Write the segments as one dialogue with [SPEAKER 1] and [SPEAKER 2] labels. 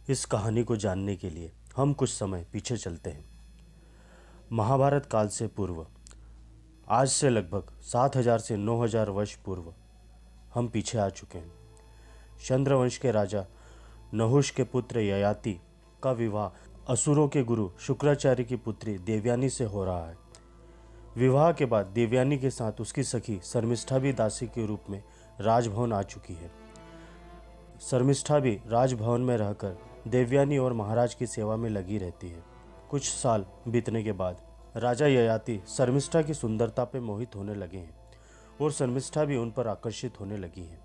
[SPEAKER 1] इस कहानी को जानने के लिए हम कुछ समय पीछे चलते हैं। महाभारत काल से पूर्व, आज से लगभग 7000 से 9000 वर्ष पूर्व हम पीछे आ चुके हैं। चंद्रवंश के राजा नहुष के पुत्र ययाति का विवाह असुरों के गुरु शुक्राचार्य की पुत्री देवयानी से हो रहा है। विवाह के बाद देवयानी के साथ उसकी सखी शर्मिष्ठा भी दासी के रूप में राजभवन आ चुकी है। शर्मिष्ठा भी राजभवन में रहकर देवयानी और महाराज की सेवा में लगी रहती है। कुछ साल बीतने के बाद राजा ययाति शर्मिष्ठा की सुंदरता पर मोहित होने लगे हैं और शर्मिष्ठा भी उन पर आकर्षित होने लगी है।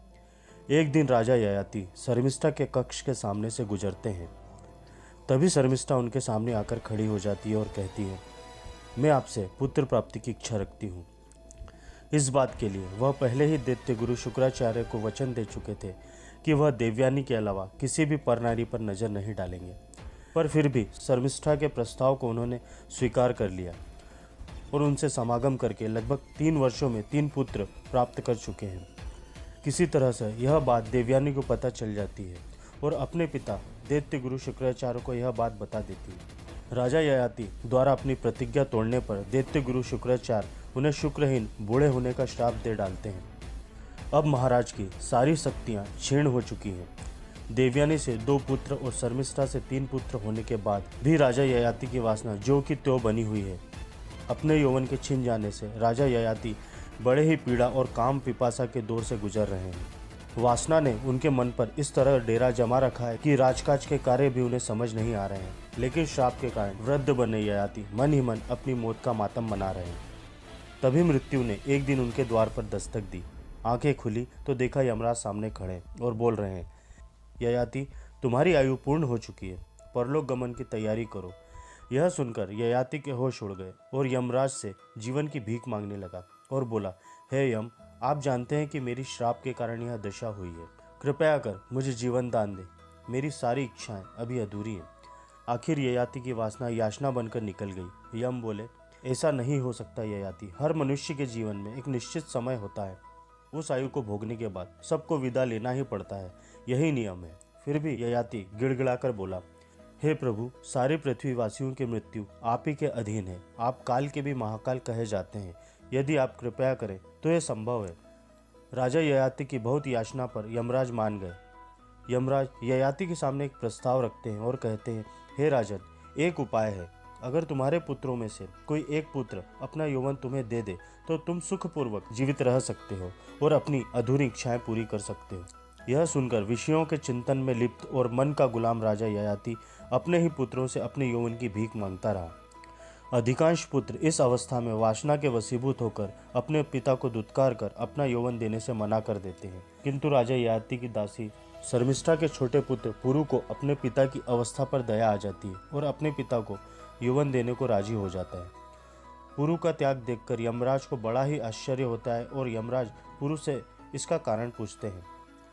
[SPEAKER 1] एक दिन राजा ययाति शर्मिष्ठा के कक्ष के सामने से गुजरते हैं। तभी शर्मिष्ठा उनके सामने आकर खड़ी हो जाती है और कहती है, मैं आपसे पुत्र प्राप्ति की इच्छा रखती हूँ। इस बात के लिए वह पहले ही दैत्य गुरु शुक्राचार्य को वचन दे चुके थे कि वह देवयानी के अलावा किसी भी परनारी पर नजर नहीं डालेंगे, पर फिर भी शर्मिष्ठा के प्रस्ताव को उन्होंने स्वीकार कर लिया और उनसे समागम करके लगभग 3 वर्षों में 3 पुत्र प्राप्त कर चुके हैं। किसी तरह से यह बात देवयानी को पता चल जाती है और अपने पिता दैत्य गुरु शुक्राचार्य को यह बात बता देती है। राजा ययाति द्वारा अपनी प्रतिज्ञा तोड़ने पर दैत्य गुरु शुक्राचार्य उन्हें शुक्रहीन बूढ़े होने का श्राप दे डालते हैं। अब महाराज की सारी शक्तियां क्षीण हो चुकी हैं। देवयानी से 2 पुत्र और शर्मिष्ठा से 3 पुत्र होने के बाद भी राजा ययाति की वासना जो की त्यों बनी हुई है। अपने यौवन के छिन जाने से राजा ययाति बड़े ही पीड़ा और काम पिपासा के दौर से गुजर रहे हैं। वासना ने उनके मन पर इस तरह डेरा जमा रखा है कि राजकाज के कार्य भी उन्हें समझ नहीं आ रहे हैं। लेकिन श्राप के कारण वृद्ध बने ययाति मन ही मन अपनी मौत का मातम मना रहे हैं। तभी मृत्यु ने एक दिन उनके द्वार पर दस्तक दी। आंखें खुली तो देखा यमराज सामने खड़े और बोल रहे हैं, ययाति तुम्हारी आयु पूर्ण हो चुकी है, परलोक गमन की तैयारी करो। यह सुनकर ययाति के होश उड़ गए और यमराज से जीवन की भीख मांगने लगा और बोला, हे यम, आप जानते हैं कि मेरी श्राप के कारण यह दशा हुई है। कृपया कर मुझे जीवन दान दे, मेरी सारी इच्छाएं अभी अधूरी हैं। आखिर ययाति की वासना याचना बनकर निकल गई। यम बोले, ऐसा नहीं हो सकता ययाति, हर मनुष्य के जीवन में एक निश्चित समय होता है। उस आयु को भोगने के बाद सबको विदा लेना ही पड़ता है, यही नियम है। फिर भी ययाति गिड़गिड़ाकर बोला, हे प्रभु, सारे पृथ्वीवासियों की मृत्यु आप ही के अधीन है। आप काल के भी महाकाल कहे जाते हैं। यदि आप कृपया करें तो यह संभव है। राजा ययाति की बहुत याचना पर यमराज मान गए। यमराज ययाति के सामने एक प्रस्ताव रखते हैं और कहते हैं, हे राजन, एक उपाय है। अगर तुम्हारे पुत्रों में से कोई एक पुत्र अपना यौवन तुम्हें दे दे तो तुम सुखपूर्वक जीवित रह सकते हो और अपनी अधूरी इच्छाएं पूरी कर सकते हो। यह सुनकर विषयों के चिंतन में लिप्त और मन का गुलाम राजा ययाति अपने ही पुत्रों से अपने यौवन की भीख मांगता रहा। अधिकांश पुत्र इस अवस्था में वासना के वशीभूत होकर अपने पिता को दुत्कार कर अपना यौवन देने से मना कर देते हैं। किंतु राजा ययाति की दासी शर्मिष्ठा के छोटे पुत्र पुरु को अपने पिता की अवस्था पर दया आ जाती है और अपने पिता को यौवन देने को राजी हो जाता है। पुरु का त्याग देखकर यमराज को बड़ा ही आश्चर्य होता है और यमराज पुरु से इसका कारण पूछते हैं।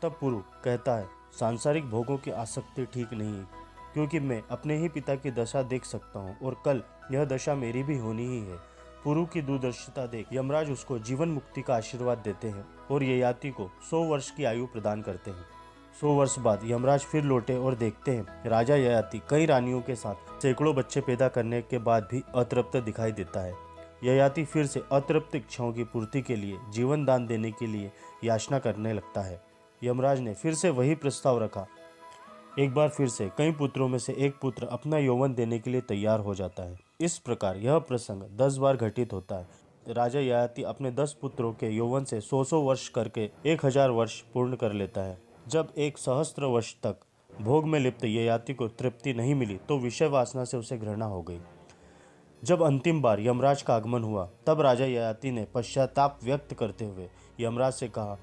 [SPEAKER 1] तब पुरु कहता है, सांसारिक भोगों की आसक्ति ठीक नहीं है, क्योंकि मैं अपने ही पिता की दशा देख सकता हूँ और कल यह दशा मेरी भी होनी ही है। पुरु की दूरदर्शिता देख यमराज उसको जीवन मुक्ति का आशीर्वाद देते हैं और ययाति को 100 वर्ष की आयु प्रदान करते हैं। 100 वर्ष बाद यमराज फिर लौटे और देखते हैं राजा ययाति कई रानियों के साथ सैकड़ों बच्चे पैदा करने के बाद भी अतृप्त दिखाई देता है। ययाति फिर से अतृप्त इच्छाओं की पूर्ति के लिए जीवन दान देने के लिए याचना करने लगता है। यमराज ने फिर से वही प्रस्ताव रखा। एक बार फिर से कई पुत्रों में से एक पुत्र अपना यौवन देने के लिए तैयार हो जाता है। इस प्रकार यह प्रसंग 10 बार घटित होता है। राजा ययाति अपने 10 पुत्रों के यौवन से 100 वर्ष करके 1000 वर्ष पूर्ण कर लेता है। जब 1 सहस्त्र वर्ष तक भोग में लिप्त ययाति को तृप्ति नहीं मिली तो विषय वासना से उसे घृणा हो गई। जब अंतिम बार यमराज का आगमन हुआ तब राजा ययाति ने पश्चाताप व्यक्त करते हुए यमराज से कहा,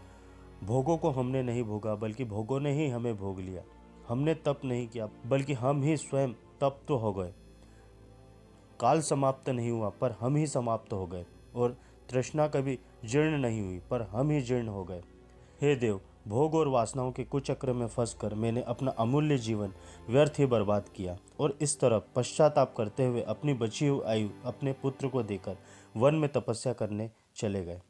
[SPEAKER 1] भोगों को हमने नहीं भोगा बल्कि भोगों ने ही हमें भोग लिया। हमने तप नहीं किया बल्कि हम ही स्वयं तप्त हो गए। काल समाप्त नहीं हुआ पर हम ही समाप्त हो गए और तृष्णा कभी जीर्ण नहीं हुई पर हम ही जीर्ण हो गए। हे देव, भोग और वासनाओं के कुचक्र में फंसकर मैंने अपना अमूल्य जीवन व्यर्थ ही बर्बाद किया और इस तरह पश्चाताप करते हुए अपनी बची हुई आयु अपने पुत्र को देकर वन में तपस्या करने चले गए।